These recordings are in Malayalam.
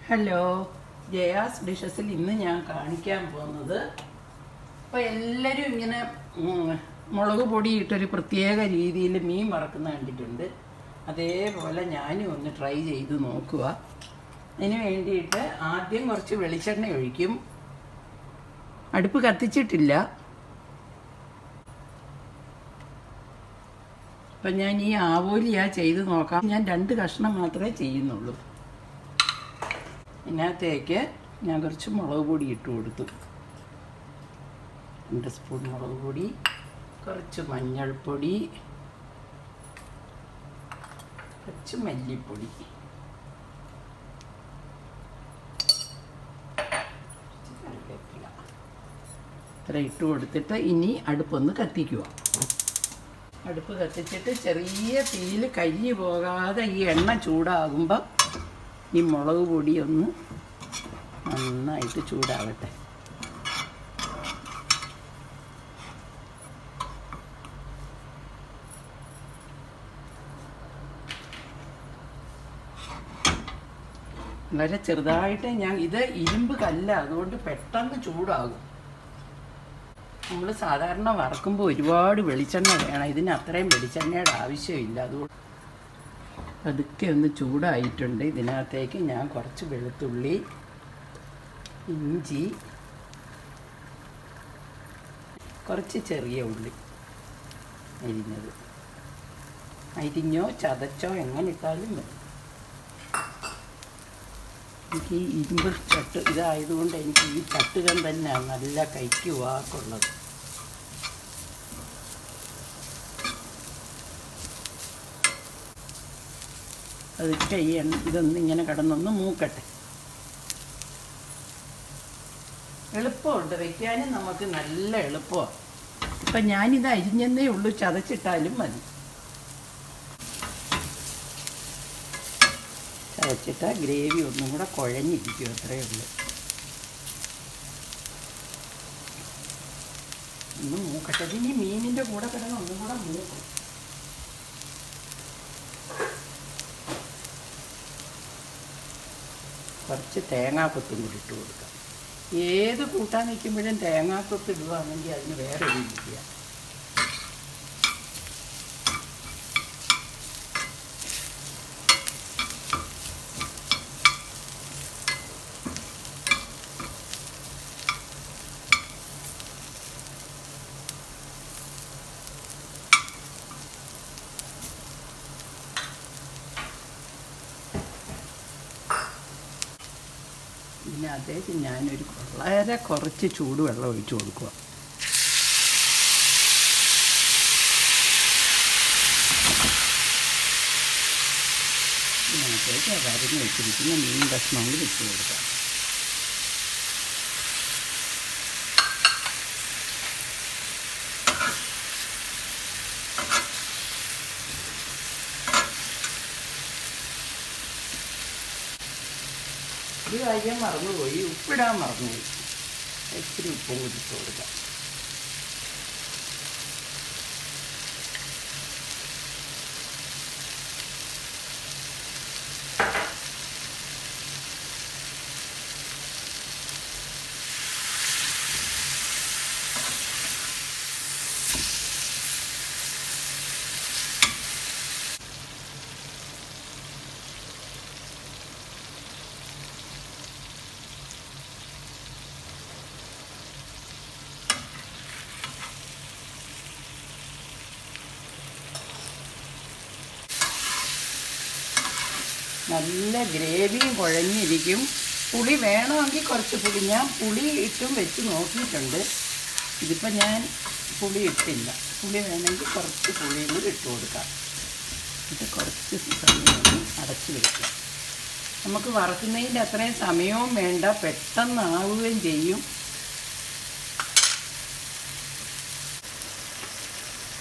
ഹലോ, ജയാസ് ഡിഷസിൽ ഇന്ന് ഞാൻ കാണിക്കാൻ പോകുന്നത് ഇപ്പോൾ എല്ലാവരും ഇങ്ങനെ മുളക് പൊടി ഇട്ടൊരു പ്രത്യേക രീതിയിൽ മീൻ വറക്കുന്ന കണ്ടിട്ടുണ്ട്. അതേപോലെ ഞാനും ഒന്ന് ട്രൈ ചെയ്ത് നോക്കുക. അതിന് വേണ്ടിയിട്ട് ആദ്യം കുറച്ച് വെളിച്ചെണ്ണ ഒഴിക്കും. അടുപ്പ് കത്തിച്ചിട്ടില്ല. അപ്പം ഞാൻ ഈ ആവോലിയാ ചെയ്ത് നോക്കാം. ഞാൻ 2 കഷ്ണം മാത്രമേ ചെയ്യുന്നുള്ളൂ. ഇതിനകത്തേക്ക് ഞാൻ കുറച്ച് മുളക് പൊടി ഇട്ട് കൊടുത്തു. 2 സ്പൂൺ മുളക് പൊടി, കുറച്ച് മഞ്ഞൾപ്പൊടി, കുറച്ച് മല്ലിപ്പൊടി, കറിവേപ്പില ഇത്ര ഇട്ട് കൊടുത്തിട്ട് ഇനി അടുപ്പൊന്ന് കത്തിക്കുക. അടുപ്പ് കത്തിച്ചിട്ട് ചെറിയ തീയിൽ കരിഞ്ഞു പോകാതെ ഈ എണ്ണ ചൂടാകുമ്പോൾ ഈ മുളക് പൊടി ഒന്ന് നന്നായിട്ട് ചൂടാവട്ടെ. വളരെ ചെറുതായിട്ട് ഇത് ഇരുമ്പ് കല്ല, അതുകൊണ്ട് പെട്ടെന്ന് ചൂടാകും. നമ്മൾ സാധാരണ വറക്കുമ്പോൾ ഒരുപാട് വെളിച്ചെണ്ണ വേണം. ഇതിന് അത്രയും വെളിച്ചെണ്ണയുടെ ആവശ്യമില്ല. അതുകൊണ്ട് പതുക്കെ ഒന്ന് ചൂടായിട്ടുണ്ട്. ഇതിനകത്തേക്ക് ഞാൻ കുറച്ച് വെളുത്തുള്ളി, ഇഞ്ചി, കുറച്ച് ചെറിയ ഉള്ളി അരിഞ്ഞോ ചതച്ചോ എങ്ങനെ ഇട്ടാലും മതി. എനിക്ക് ഈ ഇരുമ്പ് ചട്ട് ഇതായതുകൊണ്ട് എനിക്ക് ഈ ചട്ടുകം തന്നെയാണ് നല്ല കൈക്ക് വാക്കുള്ളത്. അതൊക്കെ ഇതൊന്നിങ്ങനെ കിടന്നൊന്ന് മൂക്കട്ടെ. എളുപ്പമുണ്ട് വയ്ക്കാനും, നമുക്ക് നല്ല എളുപ്പമാണ്. ഇപ്പം ഞാനിത് അരിഞ്ഞെന്നേ ഉള്ളൂ, ചതച്ചിട്ടാലും മതി. ചതച്ചിട്ടാൽ ഗ്രേവി ഒന്നും കൂടെ കുഴഞ്ഞിരിക്കും, അത്രയേ ഉള്ളൂ. ഒന്ന് മൂക്കട്ടെ. ഇനി മീനിൻ്റെ കൂടെ കിടന്ന് ഒന്നും കൂടെ മൂക്കും. കുറച്ച് തേങ്ങാക്കൊത്തും കൂടി ഇട്ട് കൊടുക്കാം. ഏത് കൂട്ടാൻ വയ്ക്കുമ്പോഴും തേങ്ങാക്കൊത്ത് ഇടുകയാണെങ്കിൽ അതിന് വേറെ ഒരു രുചിയാണ്. ഇതിനകത്തേക്ക് ഞാനൊരു വളരെ കുറച്ച് ചൂടുവെള്ളം ഒഴിച്ചു കൊടുക്കുക. ഇതിനകത്തേക്ക് വരഞ്ഞ് വെച്ചിരിക്കുന്ന മീൻ കഷ്ണം കൂടി ഇട്ട് കൊടുക്കാം. ഒരു കാര്യം മറന്നുപോയി, ഉപ്പിടാൻ മറന്നുപോയി. ഇച്ചിരി ഉപ്പും കൂടി ഇട്ട് കൊടുക്കാം. നല്ല ഗ്രേവിയും കുഴഞ്ഞിരിക്കും. പുളി വേണമെങ്കിൽ കുറച്ച് പുളി, ഞാൻ പുളി ഇട്ടും വെച്ച് നോക്കിയിട്ടുണ്ട്. ഇതിപ്പോൾ ഞാൻ പുളി ഇട്ടില്ല. പുളി വേണമെങ്കിൽ കുറച്ച് പുളിയും കൂടി ഇട്ട് കൊടുക്കാം. ഇത് കുറച്ച് സമയം അടച്ച് വയ്ക്കാം. നമുക്ക് വറക്കുന്നതിൻ്റെ അത്രയും സമയവും വേണ്ട, പെട്ടെന്നാവുകയും ചെയ്യും.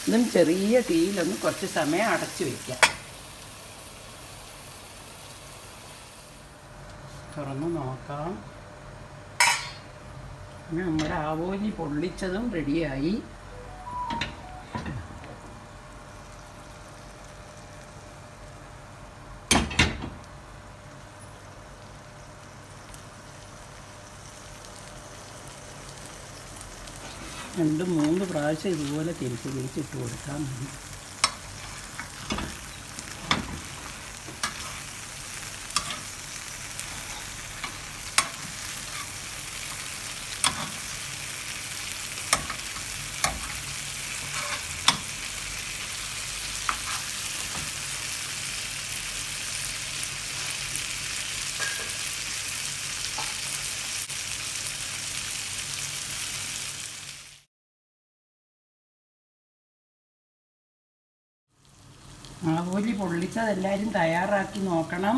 ഇതും ചെറിയ തീയിലൊന്ന് കുറച്ച് സമയം അടച്ച് വയ്ക്കാം. തുറന്ന് നോക്കാം. നമ്മുടെ ആവോലി പൊള്ളിച്ചതും റെഡിയായി. 2-3 പ്രാവശ്യം ഇതുപോലെ തിരിച്ചിട്ട് കൊടുത്താൽ മതി. ആവോലി പൊള്ളിച്ചതെല്ലാവരും തയ്യാറാക്കി നോക്കണം.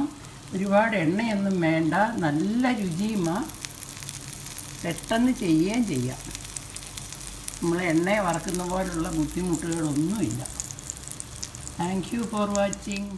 ഒരുപാട് എണ്ണയൊന്നും വേണ്ട, നല്ല രുചിയുമാണ്, പെട്ടെന്ന് ചെയ്യുകയും ചെയ്യാം. നമ്മൾ എണ്ണയെ വറക്കുന്ന പോലുള്ള ബുദ്ധിമുട്ടുകളൊന്നുമില്ല. Thank you for watching.